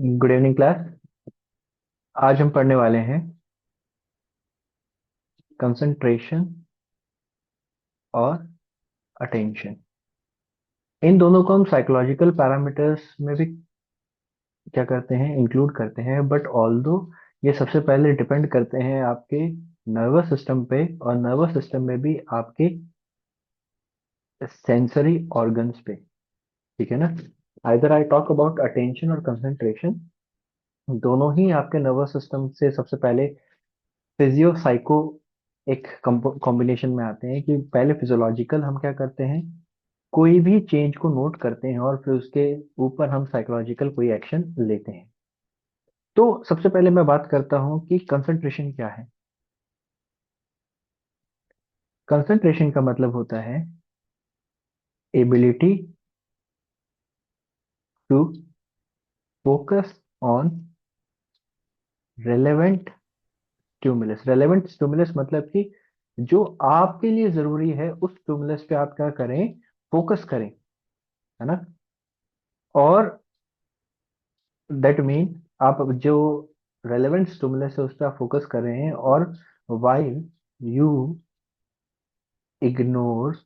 Good evening class. आज हम पढ़ने वाले हैं कंसंट्रेशन और अटेंशन। इन दोनों को हम साइकोलॉजिकल पैरामीटर्स में भी क्या करते हैं, इंक्लूड करते हैं, बट ऑल्दो ये सबसे पहले डिपेंड करते हैं आपके नर्वस सिस्टम पे, और नर्वस सिस्टम में भी आपके सेंसरी ऑर्गन्स पे। ठीक है ना। Either I talk about attention और कंसंट्रेशन, दोनों ही आपके नर्वस सिस्टम से सबसे पहले फिजियो साइको एक कॉम्बिनेशन में आते हैं। कि पहले फिजियोलॉजिकल हम क्या करते हैं, कोई भी चेंज को नोट करते हैं और फिर उसके ऊपर हम साइकोलॉजिकल कोई एक्शन लेते हैं। तो सबसे पहले मैं बात करता हूं कि कंसंट्रेशन क्या है। कंसंट्रेशन का मतलब होता है ability to focus on relevant stimulus. Relevant stimulus मतलब कि जो आपके लिए जरूरी है उस स्टिमुलस पे आप क्या करें, फोकस करें, है ना। और दैट मीन आप जो रेलेवेंट स्टिमुलस है उस पर आप फोकस कर रहे हैं, और while you ignore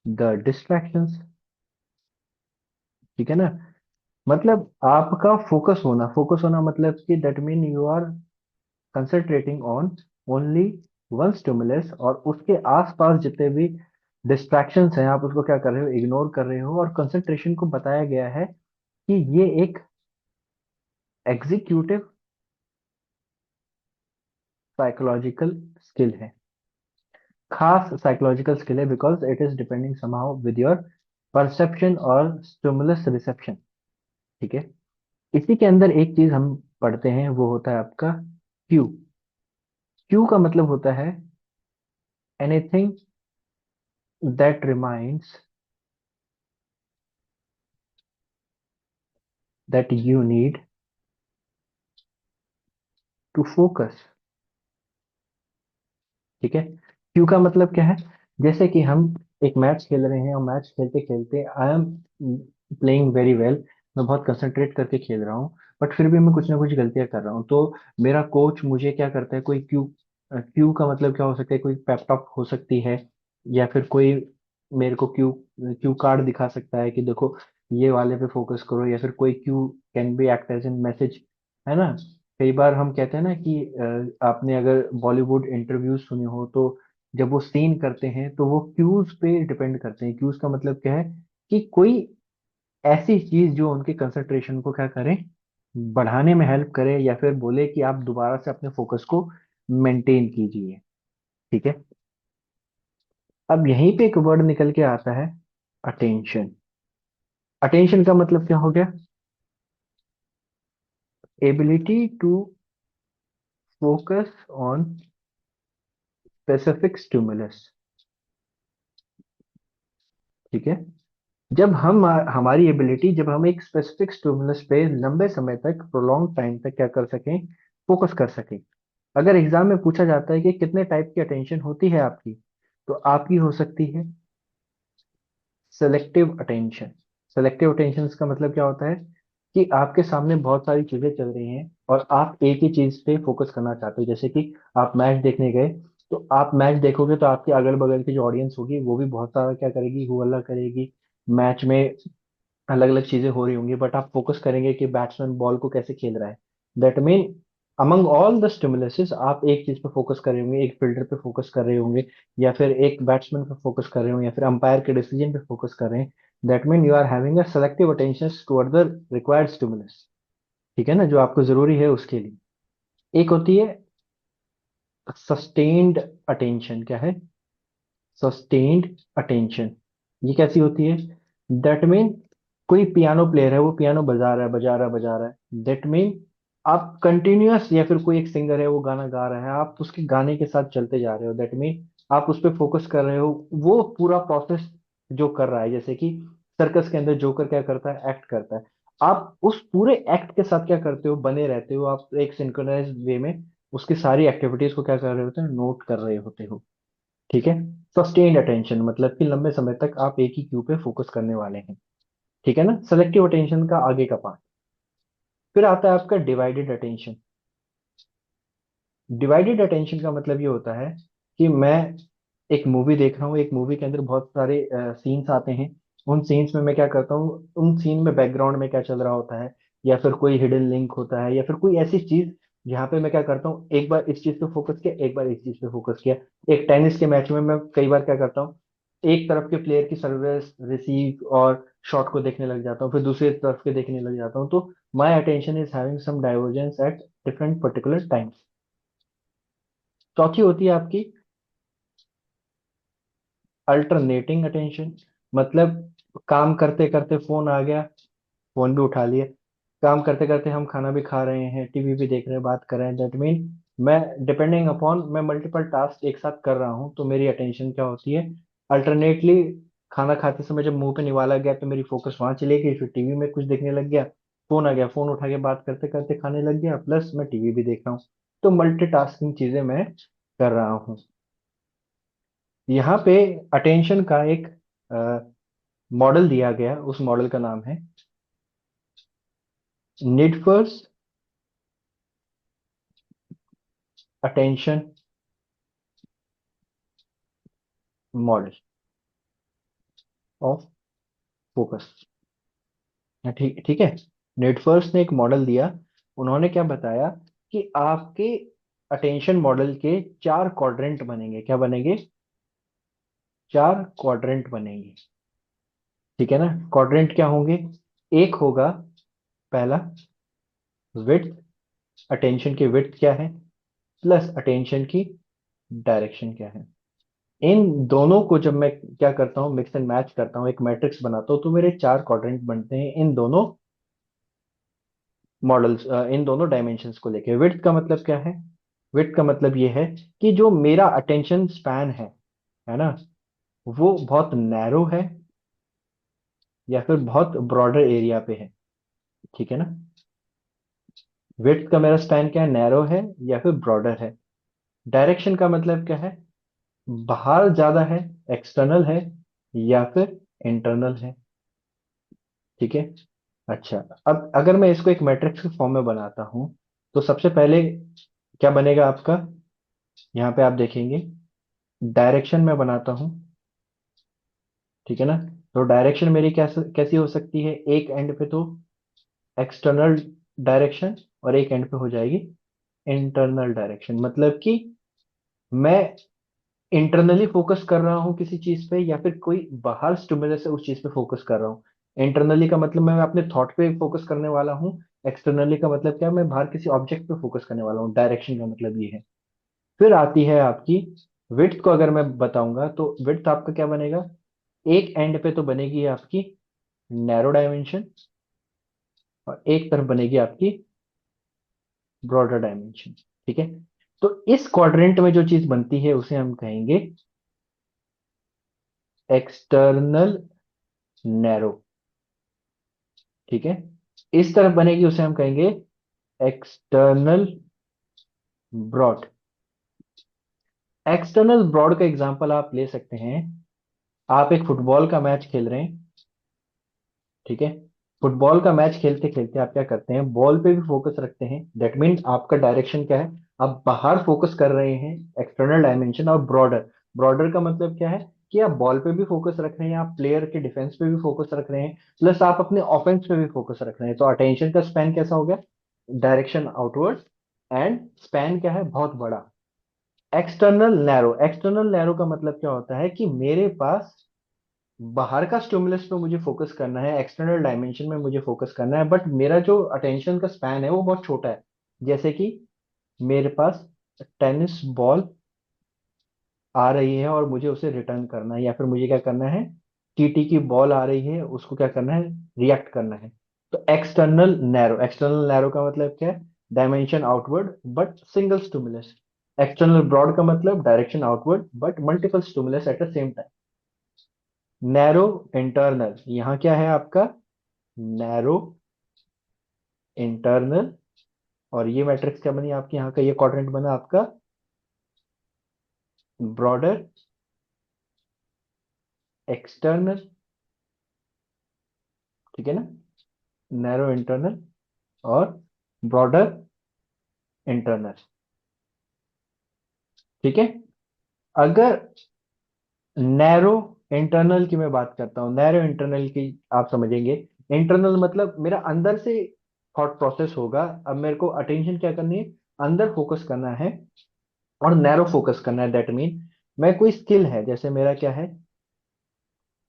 the distractions. ठीक है ना। मतलब आपका फोकस होना मतलब कि that mean you are concentrating on only one stimulus, और उसके आसपास जितने भी डिस्ट्रैक्शंस हैं आप उसको क्या कर रहे हो, इग्नोर कर रहे हो। और कंसंट्रेशन को बताया गया है कि ये एक एग्जीक्यूटिव साइकोलॉजिकल स्किल है, खास साइकोलॉजिकल स्किल है, because it is depending somehow with your perception और स्टिमुलस रिसेप्शन। ठीक है। इसी के अंदर एक चीज हम पढ़ते हैं, वो होता है आपका क्यू। क्यू का मतलब होता है anything that reminds that you need to focus. ठीक है। क्यू का मतलब क्या है, जैसे कि हम एक मैच खेल रहे हैं और मैच खेलते खेलते I am playing very well, मैं बहुत कंसंट्रेट करके खेल रहा हूँ, बट फिर भी मैं कुछ ना कुछ गलतियां कर रहा हूँ। तो मेरा कोच मुझे क्या करता है, कोई क्यू, क्यू का मतलब क्या हो सकता है, कोई पेप टॉक हो सकती है, या फिर कोई मेरे को क्यू क्यू कार्ड दिखा सकता है कि देखो ये वाले पे फोकस करो, या फिर कोई cue can be act as an message, है ना। कई बार हम कहते हैं ना कि आपने अगर बॉलीवुड इंटरव्यूज सुने हो, तो जब वो सीन करते हैं तो वो क्यूज पे डिपेंड करते हैं। क्यूज का मतलब क्या है, कि कोई ऐसी चीज जो उनके कंसंट्रेशन को क्या करे, बढ़ाने में हेल्प करे, या फिर बोले कि आप दोबारा से अपने फोकस को मेंटेन कीजिए। ठीक है। अब यहीं पे एक वर्ड निकल के आता है, अटेंशन। अटेंशन का मतलब क्या हो गया, ability to focus on specific stimulus. ठीक है। जब हम हमारी एबिलिटी, जब हम एक स्पेसिफिक स्टिमुलस पे लंबे समय तक, प्रोलॉन्ग टाइम तक क्या कर सकें, फोकस कर सकें। अगर एग्जाम में पूछा जाता है कि कितने टाइप की अटेंशन होती है आपकी, तो आपकी हो सकती है सेलेक्टिव अटेंशन। सेलेक्टिव अटेंशन का मतलब क्या होता है, कि आपके सामने बहुत सारी चीजें चल रही हैं और आप एक ही चीज पे फोकस करना चाहते हो। जैसे कि आप मैच देखने गए, तो आप मैच देखोगे तो आपके अगल बगल की जो ऑडियंस होगी वो भी बहुत सारा क्या करेगी, हो हल्ला करेगी। मैच में अलग अलग चीजें हो रही होंगी, बट आप फोकस करेंगे कि बैट्समैन बॉल को कैसे खेल रहा है। That mean among all the stimuluses आप एक चीज पे फोकस कर रहे होंगे, एक फील्डर पे फोकस कर रहे होंगे, या फिर एक बैट्समैन पे फोकस कर रहे होंगे, या फिर अंपायर के डिसीजन पे फोकस कर रहे हैं। That mean you are having a selective attention toward the required stimulus. ठीक है ना, जो आपको जरूरी है उसके लिए। एक होती है सस्टेन्ड अटेंशन। क्या है सस्टेन्ड अटेंशन, ये कैसी होती है, दैट मीन कोई पियानो प्लेयर है, वो पियानो बजा रहा है बजा रहा है बजा रहा है, दैट मीन आप कंटिन्यूअस, या फिर कोई एक सिंगर है वो गाना गा रहा है, आप उसके गाने के साथ चलते जा रहे हो, दैट मीन आप उस पर फोकस कर रहे हो। वो पूरा प्रोसेस जो कर रहा है, जैसे कि सर्कस के अंदर जोकर क्या करता है, एक्ट करता है, आप उस पूरे एक्ट के साथ क्या करते हो, बने रहते हो, आप एक सिंक्रोनाइज वे में उसकी सारी एक्टिविटीज को क्या कर रहे होते हैं, नोट कर रहे होते हो। ठीक है। सस्टेन्ड अटेंशन मतलब कि लंबे समय तक आप एक ही क्यू पे फोकस करने वाले हैं। ठीक है ना। सेलेक्टिव अटेंशन का आगे का पार्ट, फिर आता है आपका डिवाइडेड अटेंशन। डिवाइडेड अटेंशन का मतलब ये होता है कि मैं एक मूवी देख रहा हूँ, एक मूवी के अंदर बहुत सारे सीन्स आते हैं। उन सीन्स में मैं क्या करता हूँ, उन सीन में बैकग्राउंड में क्या चल रहा होता है, या फिर कोई हिडन लिंक होता है, या फिर कोई ऐसी चीज जहाँ पे मैं क्या करता हूँ, एक बार इस चीज पे फोकस किया, एक बार इस चीज पे फोकस किया। एक टेनिस के मैच में मैं कई बार क्या करता हूँ, एक तरफ के प्लेयर की सर्विस रिसीव और शॉट को देखने लग जाता हूँ, फिर दूसरी तरफ के देखने लग जाता हूँ। तो my attention is having some divergence at different particular times. चौथी होती है आपकी अल्टरनेटिंग अटेंशन। मतलब काम करते करते फोन आ गया, फोन भी उठा लिया। काम करते करते हम खाना भी खा रहे हैं, टीवी भी देख रहे हैं, बात कर रहे हैं, दैट मीन मैं डिपेंडिंग अपॉन मैं मल्टीपल टास्क एक साथ कर रहा हूँ, तो मेरी अटेंशन क्या होती है, अल्टरनेटली। खाना खाते समय जब मुंह पे निवाला गया तो मेरी फोकस वहां चली गई, फिर टीवी में कुछ देखने लग गया। फोन आ गया, फोन उठा के बात करते करते खाने लग गया, प्लस मैं टीवी भी देख रहा हूँ। तो मल्टीटास्किंग चीजें मैं कर रहा हूँ। यहाँ पे अटेंशन का एक मॉडल दिया गया, उस मॉडल का नाम है need first attention model of focus. ठीक ठीक है। नीड फर्स्ट ने एक मॉडल दिया। उन्होंने क्या बताया कि आपके अटेंशन मॉडल के चार क्वाड्रेंट बनेंगे। क्या बनेंगे? चार क्वाड्रेंट बनेंगे। ठीक है ना? क्वाड्रेंट क्या होंगे? एक होगा पहला विड्थ, अटेंशन की विड्थ क्या है, प्लस अटेंशन की डायरेक्शन क्या है। इन दोनों को जब मैं क्या करता हूँ, मिक्स एंड मैच करता हूँ, एक मैट्रिक्स बनाता हूँ, तो मेरे चार क्वाड्रेंट बनते हैं इन दोनों मॉडल्स, इन दोनों डायमेंशंस को लेके। विड्थ का मतलब क्या है? विड्थ का मतलब ये है कि जो मेरा अटेंशन स्पैन है ना, वो बहुत नैरो है या फिर बहुत ब्रॉडर एरिया पे है। ठीक है ना? विड्थ का मेरा स्पैन क्या है, नैरो है या फिर ब्रॉडर है। डायरेक्शन का मतलब क्या है, बाहर ज्यादा है, एक्सटर्नल है, या फिर इंटरनल है। ठीक है। अच्छा, अब अगर मैं इसको एक मैट्रिक्स के फॉर्म में बनाता हूं, तो सबसे पहले क्या बनेगा आपका, यहाँ पे आप देखेंगे डायरेक्शन में बनाता हूँ। ठीक है ना? तो डायरेक्शन मेरी कैसे कैसी हो सकती है, एक एंड पे तो एक्सटर्नल डायरेक्शन और एक एंड पे हो जाएगी इंटरनल डायरेक्शन। मतलब कि मैं इंटरनली फोकस कर रहा हूँ किसी चीज पे, या फिर कोई बाहर स्टिमुलस से उस चीज पे फोकस कर रहा हूँ। इंटरनली का मतलब मैं अपने थॉट पे फोकस करने वाला हूँ। एक्सटर्नली का मतलब क्या है, मैं बाहर किसी ऑब्जेक्ट पे फोकस करने वाला हूँ। डायरेक्शन का मतलब ये है। फिर आती है आपकी विड्थ को अगर मैं बताऊंगा, तो विड्थ आपका क्या बनेगा, एक एंड पे तो बनेगी आपकी नैरो डायमेंशन, और एक तरफ बनेगी आपकी ब्रॉडर डायमेंशन। ठीक है। तो इस क्वाड्रेंट में जो चीज बनती है उसे हम कहेंगे एक्सटर्नल नैरो। ठीक है। इस तरफ बनेगी उसे हम कहेंगे एक्सटर्नल ब्रॉड। एक्सटर्नल ब्रॉड का एग्जांपल आप ले सकते हैं। आप एक फुटबॉल का मैच खेल रहे हैं। ठीक है। फुटबॉल का मैच खेलते खेलते आप क्या करते हैं, बॉल पे भी फोकस रखते हैं। दैट मीन्स आपका डायरेक्शन क्या है, आप बाहर फोकस कर रहे हैं, एक्सटर्नल डायमेंशन। और ब्रॉडर, ब्रॉडर का मतलब क्या है कि आप बॉल पे भी फोकस रख रहे हैं, आप प्लेयर के डिफेंस पे भी फोकस रख रहे हैं, प्लस आप अपने ऑफेंस पे भी फोकस रख रहे हैं। तो अटेंशन का स्पैन कैसा हो गया, डायरेक्शन आउटवर्ड, एंड स्पैन क्या है, बहुत बड़ा। एक्सटर्नल नैरो, एक्सटर्नल नैरो का मतलब क्या होता है कि मेरे पास बाहर का स्टिमुलस पे मुझे फोकस करना है, एक्सटर्नल डायमेंशन में मुझे फोकस करना है, बट मेरा जो अटेंशन का स्पैन है वो बहुत छोटा है। जैसे कि मेरे पास टेनिस बॉल आ रही है और मुझे उसे रिटर्न करना है, या फिर मुझे क्या करना है, टीटी की बॉल आ रही है, उसको क्या करना है, रिएक्ट करना है। तो एक्सटर्नल नैरो, एक्सटर्नल नैरो का मतलब क्या है, dimension outward but single stimulus. External broad का मतलब direction outward but multiple stimulus at the same time. Narrow internal, यहाँ क्या है आपका, नैरो इंटरनल। और ये मैट्रिक्स क्या बनी आपकी, यहाँ का ये क्वाड्रेंट बना आपका ब्रॉडर एक्सटर्नल। ठीक है ना? नैरो इंटरनल और ब्रॉडर इंटरनल। ठीक है। अगर नैरो इंटरनल की मैं बात करता हूँ, नैरो इंटरनल की आप समझेंगे। इंटरनल मतलब मेरा अंदर से थॉट प्रोसेस होगा। अब मेरे को अटेंशन क्या करनी है, अंदर फोकस करना है और नैरो फोकस करना है। दैट मीन मैं कोई स्किल है, जैसे मेरा क्या है,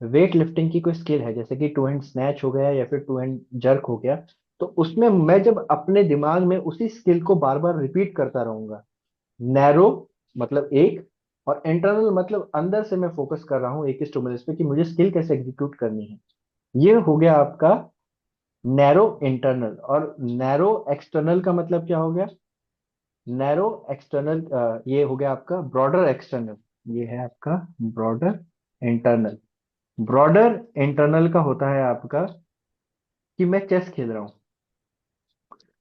वेट लिफ्टिंग की कोई स्किल है, जैसे कि टू हैंड स्नैच हो गया या फिर टू हैंड जर्क हो गया। तो उसमें मैं जब अपने दिमाग में उसी स्किल को बार बार रिपीट करता रहूंगा। नैरो मतलब एक, और इंटरनल मतलब अंदर से मैं फोकस कर रहा हूँ एक स्टिमुलस पे कि मुझे स्किल कैसे एग्जीक्यूट करनी है। ये हो गया आपका नैरो इंटरनल। और नैरो एक्सटर्नल का मतलब क्या हो गया, नैरो एक्सटर्नल, ये हो गया आपका ब्रॉडर एक्सटर्नल। ये है आपका ब्रॉडर इंटरनल। ब्रॉडर इंटरनल का होता है आपका कि मैं चेस खेल रहा हूँ।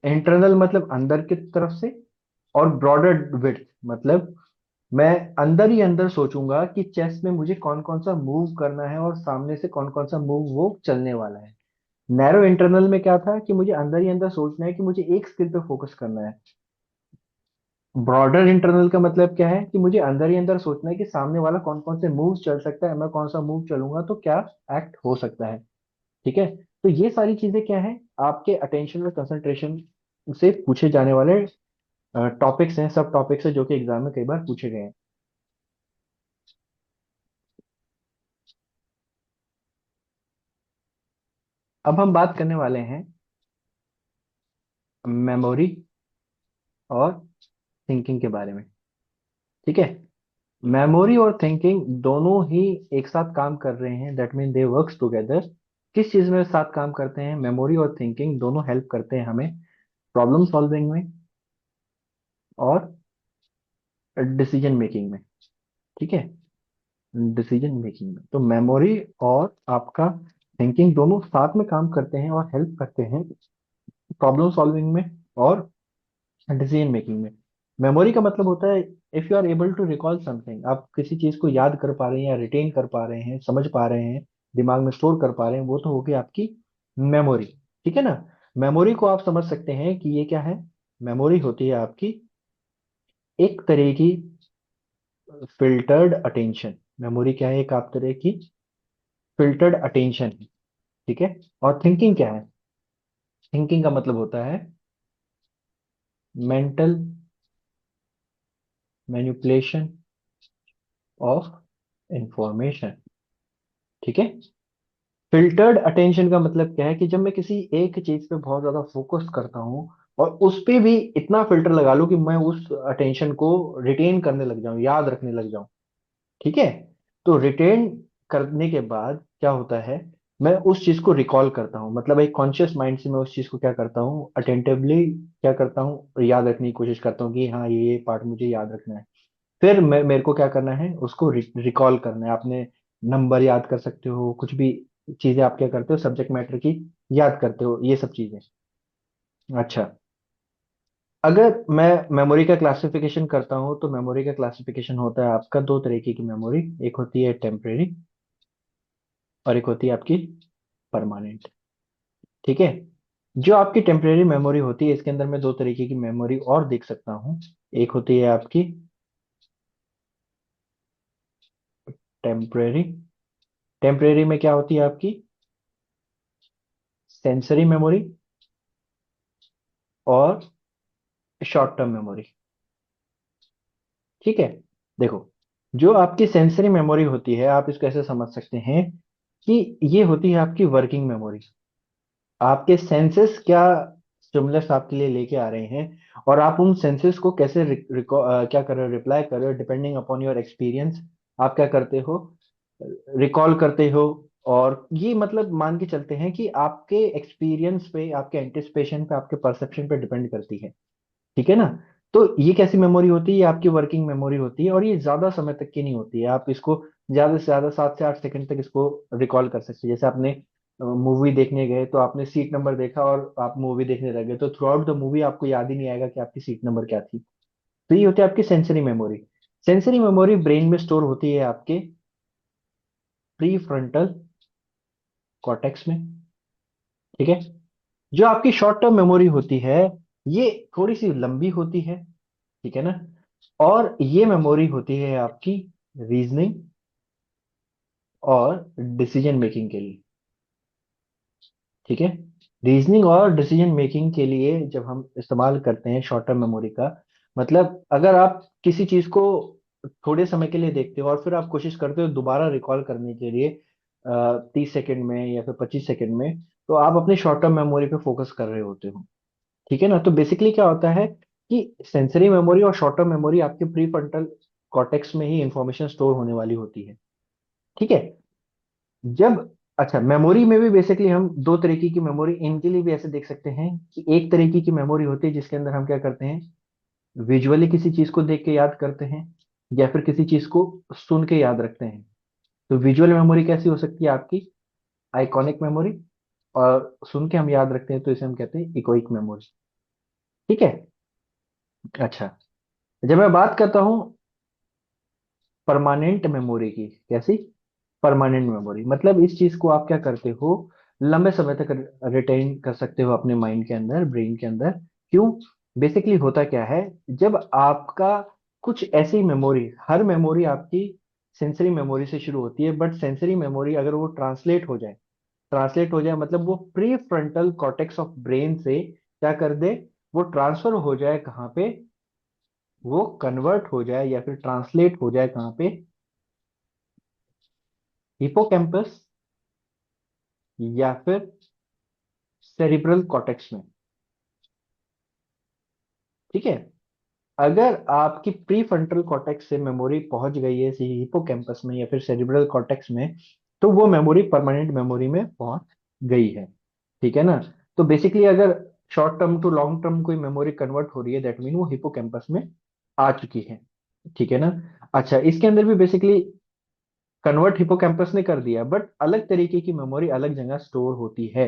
इंटरनल मतलब अंदर की तरफ से, और ब्रॉडर विड्थ मतलब मैं अंदर ही अंदर सोचूंगा कि चेस में मुझे कौन कौन सा मूव करना है और सामने से कौन कौन सा मूव वो चलने वाला है। नैरो इंटरनल में क्या था कि मुझे अंदर ही अंदर सोचना है कि मुझे एक स्किल पे फोकस करना है। ब्रॉडर इंटरनल का मतलब क्या है कि मुझे अंदर ही अंदर सोचना है कि सामने वाला कौन कौन से मूव चल सकता है, मैं कौन सा मूव चलूंगा तो क्या एक्ट हो सकता है। ठीक है। तो ये सारी चीजें क्या है, आपके अटेंशन और कंसंट्रेशन से पूछे जाने वाले टॉपिक्स हैं, सब टॉपिक्स हैं जो कि एग्जाम में कई बार पूछे गए हैं। अब हम बात करने वाले हैं मेमोरी और थिंकिंग के बारे में। ठीक है। मेमोरी और थिंकिंग दोनों ही एक साथ काम कर रहे हैं, that mean they works together. किस चीज में साथ काम करते हैं, मेमोरी और थिंकिंग दोनों हेल्प करते हैं हमें प्रॉब्लम सॉल्विंग में और डिसीजन मेकिंग में। ठीक है। डिसीजन मेकिंग में तो मेमोरी और आपका थिंकिंग दोनों साथ में काम करते हैं और हेल्प करते हैं प्रॉब्लम सॉल्विंग में और डिसीजन मेकिंग में। मेमोरी का मतलब होता है if you are able to recall something, आप किसी चीज को याद कर पा रहे हैं या रिटेन कर पा रहे हैं, समझ पा रहे हैं, दिमाग में स्टोर कर पा रहे हैं, वो तो होगी आपकी मेमोरी। ठीक है ना। मेमोरी को आप समझ सकते हैं कि ये क्या है, मेमोरी होती है आपकी एक तरह की फिल्टर्ड अटेंशन। मेमोरी क्या है, एक आप तरह की फिल्टर्ड अटेंशन है। ठीक है। और थिंकिंग क्या है, थिंकिंग का मतलब होता है मेंटल मैनिपुलेशन ऑफ इंफॉर्मेशन। ठीक है। फिल्टर्ड अटेंशन का मतलब क्या है कि जब मैं किसी एक चीज पे बहुत ज्यादा फोकस करता हूँ और उस पे भी इतना फिल्टर लगा लूं कि मैं उस अटेंशन को रिटेन करने लग जाऊं, याद रखने लग जाऊं। ठीक है। तो रिटेन करने के बाद क्या होता है, मैं उस चीज को रिकॉल करता हूँ, मतलब एक कॉन्शियस माइंड से मैं उस चीज को क्या करता हूँ, अटेंटिवली क्या करता हूँ, याद रखने की कोशिश करता हूँ कि हाँ ये पार्ट मुझे याद रखना है। फिर मैं मेरे को क्या करना है, उसको रिकॉल करना है। आपने नंबर याद कर सकते हो, कुछ भी चीजें आप क्या करते हो सब्जेक्ट मैटर की याद करते हो, ये सब चीजें। अच्छा। अगर मैं मेमोरी का क्लासिफिकेशन करता हूँ तो मेमोरी का क्लासिफिकेशन होता है आपका दो तरीके की मेमोरी, एक होती है टेम्परेरी और एक होती है आपकी परमानेंट। ठीक है। जो आपकी टेम्परेरी मेमोरी होती है इसके अंदर मैं दो तरीके की मेमोरी और देख सकता हूँ। एक होती है आपकी टेम्परेरी, टेम्परेरी में क्या होती है आपकी सेंसरी मेमोरी और शॉर्ट टर्म मेमोरी। ठीक है। देखो, जो आपकी सेंसरी मेमोरी होती है आप इसको ऐसे समझ सकते हैं कि ये होती है आपकी वर्किंग मेमोरी। आपके सेंसेस क्या स्टिमुलस आपके लिए लेके आ रहे हैं और आप उन सेंसेस को कैसे क्या कर रहे हो, रिप्लाई कर रहे हो, डिपेंडिंग अपॉन योर एक्सपीरियंस आप क्या करते हो, रिकॉल करते हो। और ये मतलब मान के चलते हैं कि आपके एक्सपीरियंस पे, आपके एंटिसिपेशन पे, आपके परसेप्शन पे डिपेंड करती है। ठीक है ना। तो ये कैसी मेमोरी होती है, ये आपकी वर्किंग मेमोरी होती है और ये ज्यादा समय तक की नहीं होती है। आप इसको ज्यादा से ज्यादा 7 से 8 सेकंड तक इसको रिकॉल कर सकते हैं। जैसे आपने मूवी देखने गए तो आपने सीट नंबर देखा और आप मूवी देखने लगे, तो थ्रू आउट द मूवी आपको याद ही नहीं आएगा कि आपकी सीट नंबर क्या थी। तो ये होती है आपकी sensory memory. Sensory memory brain में स्टोर होती है आपके प्री फ्रंटल कॉर्टेक्स में। ठीक है। जो आपकी शॉर्ट टर्म मेमोरी होती है, ये थोड़ी सी लंबी होती है, ठीक है ना। और ये मेमोरी होती है आपकी रीजनिंग और डिसीजन मेकिंग के लिए, ठीक है। रीजनिंग और डिसीजन मेकिंग के लिए जब हम इस्तेमाल करते हैं शॉर्ट टर्म मेमोरी का, मतलब अगर आप किसी चीज को थोड़े समय के लिए देखते हो और फिर आप कोशिश करते हो दोबारा रिकॉल करने के लिए 30 सेकंड में या फिर 25 सेकंड में, तो आप अपने शॉर्ट टर्म मेमोरी पे फोकस कर रहे होते हो, ठीक है ना। तो बेसिकली क्या होता है कि सेंसरी मेमोरी और शॉर्ट टर्म मेमोरी आपके प्री फ्रंटल कॉर्टेक्स में ही इंफॉर्मेशन स्टोर होने वाली होती है, ठीक है। जब अच्छा, मेमोरी में भी बेसिकली हम दो तरीके की मेमोरी इनके लिए भी ऐसे देख सकते हैं कि एक तरीके की मेमोरी होती है जिसके अंदर हम क्या करते हैं, विजुअली किसी चीज को देख के याद करते हैं या फिर किसी चीज को सुन के याद रखते हैं। तो विजुअल मेमोरी कैसी हो सकती है आपकी, आइकॉनिक मेमोरी। और सुन के हम याद रखते हैं तो इसे हम कहते हैं इकोइक मेमोरी, ठीक है। अच्छा, जब मैं बात करता हूँ परमानेंट मेमोरी की, कैसी, परमानेंट मेमोरी मतलब इस चीज को आप क्या करते हो, लंबे समय तक रिटेन कर सकते हो अपने माइंड के अंदर, ब्रेन के अंदर। क्यों, बेसिकली होता क्या है, जब आपका कुछ ऐसी मेमोरी, हर मेमोरी आपकी सेंसरी मेमोरी से शुरू होती है, बट सेंसरी मेमोरी अगर वो ट्रांसलेट हो जाए मतलब वो pre frontal cortex of brain से क्या कर दे, वो ट्रांसफर हो जाए कहाँ पे, वो कन्वर्ट हो जाए या फिर ट्रांसलेट हो जाए कहाँ पे, हिपोकैम्पस या फिर सेरिब्रल कॉर्टेक्स में, ठीक है। अगर आपकी प्री फ्रंटल कॉर्टेक्स से मेमोरी पहुंच गई है हिपोकैम्पस में या फिर सेरिब्रल कॉर्टेक्स में, तो वो मेमोरी परमानेंट मेमोरी में पहुंच गई है, ठीक है ना। तो बेसिकली अगर short term to long term कोई मेमोरी कन्वर्ट हो रही है, दैट मीन वो हिपोकैम्पस में आ चुकी है, ठीक है ना। अच्छा, इसके अंदर भी बेसिकली कन्वर्ट हिपोकैम्पस ने कर दिया, बट अलग तरीके की मेमोरी अलग जगह स्टोर होती है।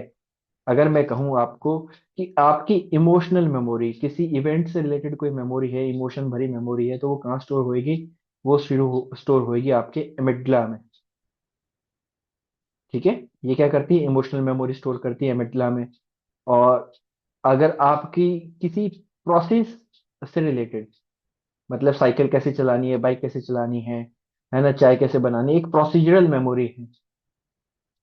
अगर मैं कहूं आपको कि आपकी इमोशनल मेमोरी, किसी इवेंट से रिलेटेड कोई मेमोरी है, इमोशन भरी मेमोरी है, तो वो कहाँ स्टोर होएगी, वो स्टोर होएगी आपके एमिग्डला में, ठीक है। ये क्या करती है, इमोशनल मेमोरी स्टोर करती है एमिग्डला में। और अगर आपकी किसी प्रोसेस से रिलेटेड, मतलब साइकिल कैसे चलानी है, बाइक कैसे चलानी है ना, चाय कैसे बनानी है, एक प्रोसीजरल मेमोरी है,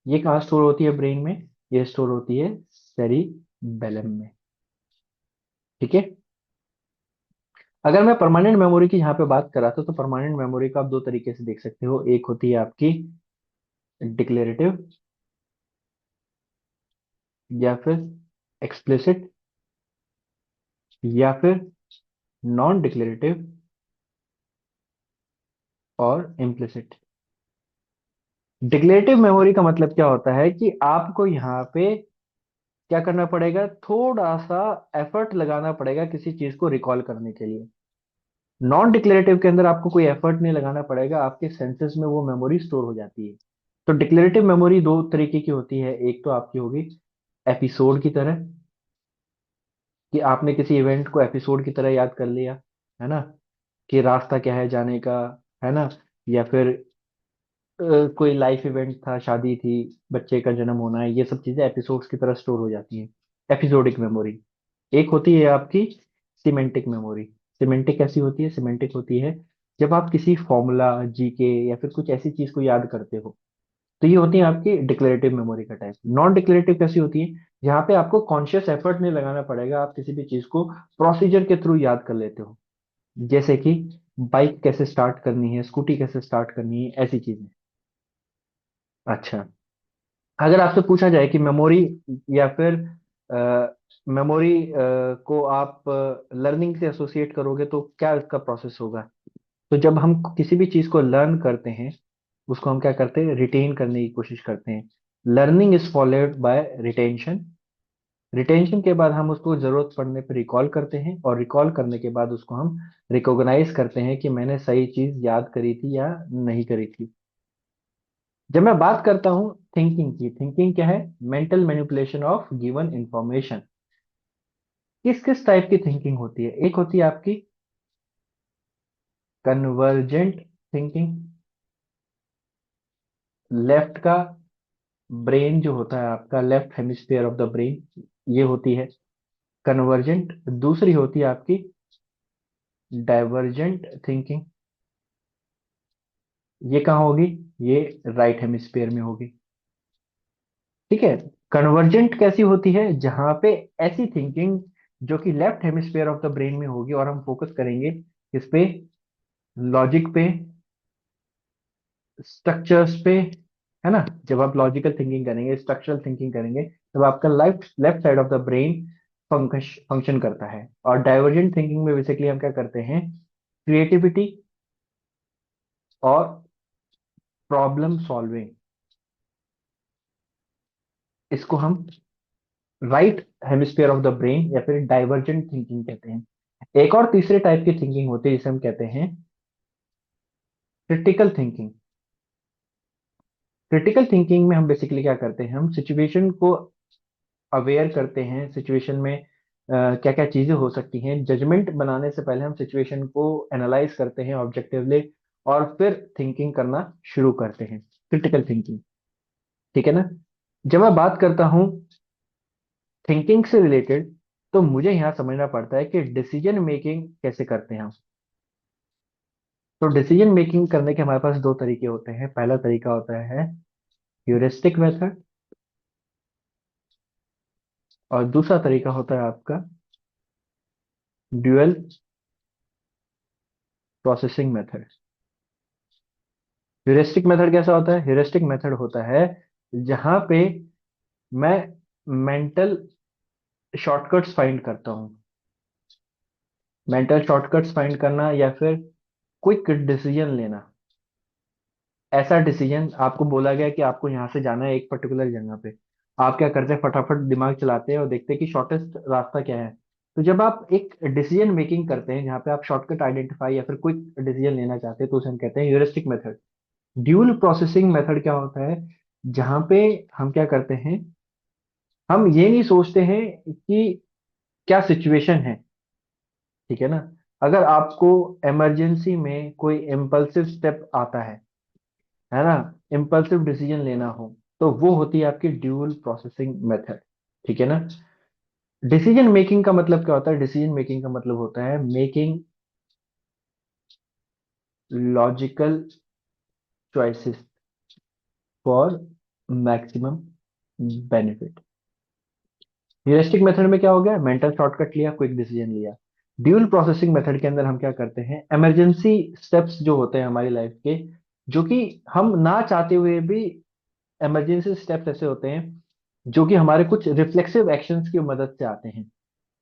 ये कहाँ स्टोर होती है ब्रेन में, ये स्टोर होती है सेरिबेलम में, ठीक है। अगर मैं परमानेंट मेमोरी की यहाँ पे बात करा था, तो परमानेंट मेमोरी को आप दो तरीके से देख सकते हो, एक होती है आपकी डिक्लेरेटिव या फिर एक्सप्लिसिट या फिर नॉन डिक्लेरेटिव और इम्प्लिसिट। डिक्लेरेटिव मेमोरी का मतलब क्या होता है कि आपको यहाँ पे क्या करना पड़ेगा, थोड़ा सा एफर्ट लगाना पड़ेगा किसी चीज को रिकॉल करने के लिए। नॉन डिक्लेरेटिव के अंदर आपको कोई एफर्ट नहीं लगाना पड़ेगा, आपके सेंसेस में वो मेमोरी स्टोर हो जाती है। तो डिक्लेरेटिव मेमोरी दो तरीके की होती है, एक तो आपकी होगी एपिसोड की तरह, कि आपने किसी इवेंट को एपिसोड की तरह याद कर लिया, है ना, कि रास्ता क्या है जाने का, है ना, या फिर कोई लाइफ इवेंट था, शादी थी, बच्चे का जन्म होना है, ये सब चीजें एपिसोड्स की तरह स्टोर हो जाती हैं, एपिसोडिक मेमोरी। एक होती है आपकी सिमेंटिक मेमोरी। सिमेंटिक कैसी होती है, सिमेंटिक होती है जब आप किसी फॉर्मूला, जीके या फिर कुछ ऐसी चीज को याद करते हो, तो ये होती है आपकी डिक्लेरेटिव मेमोरी का टाइप। नॉन डिक्लेरेटिव कैसी होती है, जहाँ पे आपको कॉन्शियस एफर्ट नहीं लगाना पड़ेगा, आप किसी भी चीज को प्रोसीजर के थ्रू याद कर लेते हो, जैसे कि बाइक कैसे स्टार्ट करनी है, स्कूटी कैसे स्टार्ट करनी है, ऐसी चीजें। अच्छा, अगर आपसे पूछा जाए कि मेमोरी या फिर मेमोरी को आप लर्निंग से एसोसिएट करोगे तो क्या इसका प्रोसेस होगा, तो जब हम किसी भी चीज को लर्न करते हैं, उसको हम क्या करते हैं, रिटेन करने की कोशिश करते हैं। Learning is followed by retention. Retention के बाद हम उसको जरूरत पड़ने पर रिकॉल करते हैं, और रिकॉल करने के बाद उसको हम रिकॉग्नाइज करते हैं कि मैंने सही चीज याद करी थी या नहीं करी थी। जब मैं बात करता हूँ थिंकिंग की, थिंकिंग क्या है, mental manipulation of given information. किस किस टाइप की थिंकिंग होती है, एक होती है आपकी कन्वर्जेंट थिंकिंग, लेफ्ट का ब्रेन जो होता है आपका, left hemisphere of the brain, ये होती है कन्वर्जेंट। दूसरी होती है आपकी डाइवर्जेंट थिंकिंग। ये कहाँ होगी? ये राइट हेमिस्फीयर में होगी। ठीक है। कन्वर्जेंट कैसी होती है? जहां पे ऐसी थिंकिंग जो कि left hemisphere of the brain में होगी, और हम फोकस करेंगे किस पे? लॉजिक पे, स्ट्रक्चर्स पे, है ना। जब आप लॉजिकल थिंकिंग करेंगे, स्ट्रक्चरल थिंकिंग करेंगे, तब आपका left left side of the brain function करता है। और डाइवर्जेंट थिंकिंग में बेसिकली हम क्या करते हैं? क्रिएटिविटी और प्रॉब्लम सॉल्विंग, इसको हम right hemisphere of the brain या फिर डाइवर्जेंट थिंकिंग कहते हैं। एक और तीसरे टाइप की थिंकिंग होती है जिसे हम कहते हैं क्रिटिकल थिंकिंग। क्रिटिकल थिंकिंग में हम बेसिकली क्या करते हैं? हम सिचुएशन को अवेयर करते हैं, सिचुएशन में क्या क्या चीजें हो सकती हैं। जजमेंट बनाने से पहले हम सिचुएशन को एनालाइज करते हैं ऑब्जेक्टिवली, और फिर थिंकिंग करना शुरू करते हैं, क्रिटिकल थिंकिंग। ठीक है ना। जब मैं बात करता हूँ थिंकिंग से रिलेटेड, तो मुझे यहाँ समझना पड़ता है कि डिसीजन मेकिंग कैसे करते हैं हम। तो डिसीजन मेकिंग करने के हमारे पास दो तरीके होते हैं। पहला तरीका होता है ह्यूरिस्टिक मेथड, और दूसरा तरीका होता है आपका dual processing method. Heuristic method कैसा होता है? ह्यूरिस्टिक मेथड होता है जहां पे मैं मेंटल शॉर्टकट्स फाइंड करता हूँ। मेंटल शॉर्टकट्स फाइंड करना या फिर क्विक डिसीजन लेना। ऐसा डिसीजन, आपको बोला गया कि आपको यहाँ से जाना है एक पर्टिकुलर जगह पे, आप क्या करते हैं? फटाफट दिमाग चलाते हैं और देखते हैं कि शॉर्टेस्ट रास्ता क्या है। तो जब आप एक डिसीजन मेकिंग करते हैं जहाँ पे आप शॉर्टकट आइडेंटिफाई या फिर क्विक डिसीजन लेना चाहते हैं, तो उसे हम कहते हैं heuristic method. Dual processing method क्या होता है? जहाँ पे हम क्या करते हैं, हम ये नहीं सोचते हैं कि क्या सिचुएशन है। ठीक है ना। अगर आपको इमरजेंसी में कोई इम्पल्सिव स्टेप आता है ना, इम्पल्सिव डिसीजन लेना हो, तो वो होती है आपकी ड्यूल प्रोसेसिंग मेथड। ठीक है ना। डिसीजन मेकिंग का मतलब क्या होता है? डिसीजन मेकिंग का मतलब होता है making logical choices for maximum benefit. Heuristic method में क्या हो गया? मेंटल शॉर्टकट लिया, क्विक डिसीजन लिया। ड्यूल प्रोसेसिंग मेथड के अंदर हम क्या करते हैं? इमरजेंसी स्टेप्स जो होते हैं हमारी लाइफ के, जो कि हम ना चाहते हुए भी, इमरजेंसी स्टेप्स ऐसे होते हैं जो कि हमारे कुछ रिफ्लेक्सिव एक्शंस की मदद से आते हैं।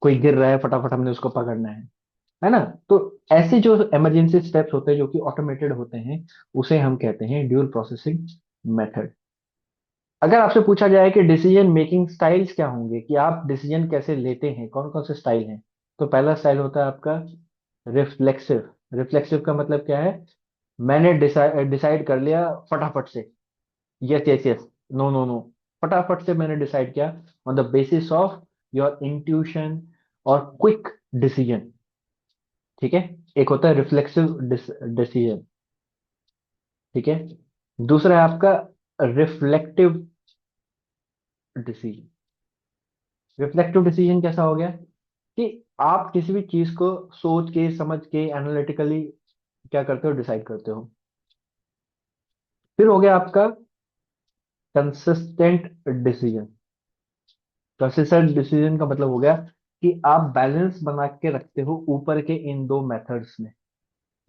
कोई गिर रहा है, फटाफट हमने उसको पकड़ना है ना। तो ऐसे जो इमरजेंसी स्टेप्स होते हैं जो कि ऑटोमेटेड होते हैं, उसे हम कहते हैं ड्यूल प्रोसेसिंग मेथड। अगर आपसे पूछा जाए कि डिसीजन मेकिंग स्टाइल्स क्या होंगे, कि आप डिसीजन कैसे लेते हैं, कौन कौन से स्टाइल हैं, तो पहला स्टाइल होता है आपका रिफ्लेक्सिव। रिफ्लेक्सिव का मतलब क्या है? मैंने डिसाइड कर लिया फटाफट से, yes yes yes, no no no, फटाफट से मैंने डिसाइड किया on the basis of your intuition और क्विक डिसीजन। ठीक है। एक होता है रिफ्लेक्सिव डिसीजन। ठीक है। दूसरा है आपका रिफ्लेक्टिव डिसीजन। रिफ्लेक्टिव डिसीजन कैसा हो गया? कि आप किसी भी चीज को सोच के, समझ के, एनालिटिकली क्या करते हो? डिसाइड करते हो। फिर हो गया आपका कंसिस्टेंट डिसीजन। कंसिस्टेंट डिसीजन का मतलब हो गया कि आप बैलेंस बना के रखते हो ऊपर के इन दो मेथड्स में,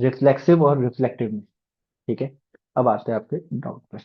रिफ्लेक्सिव और रिफ्लेक्टिव में। ठीक है। अब आते हैं आपके डाउट पे।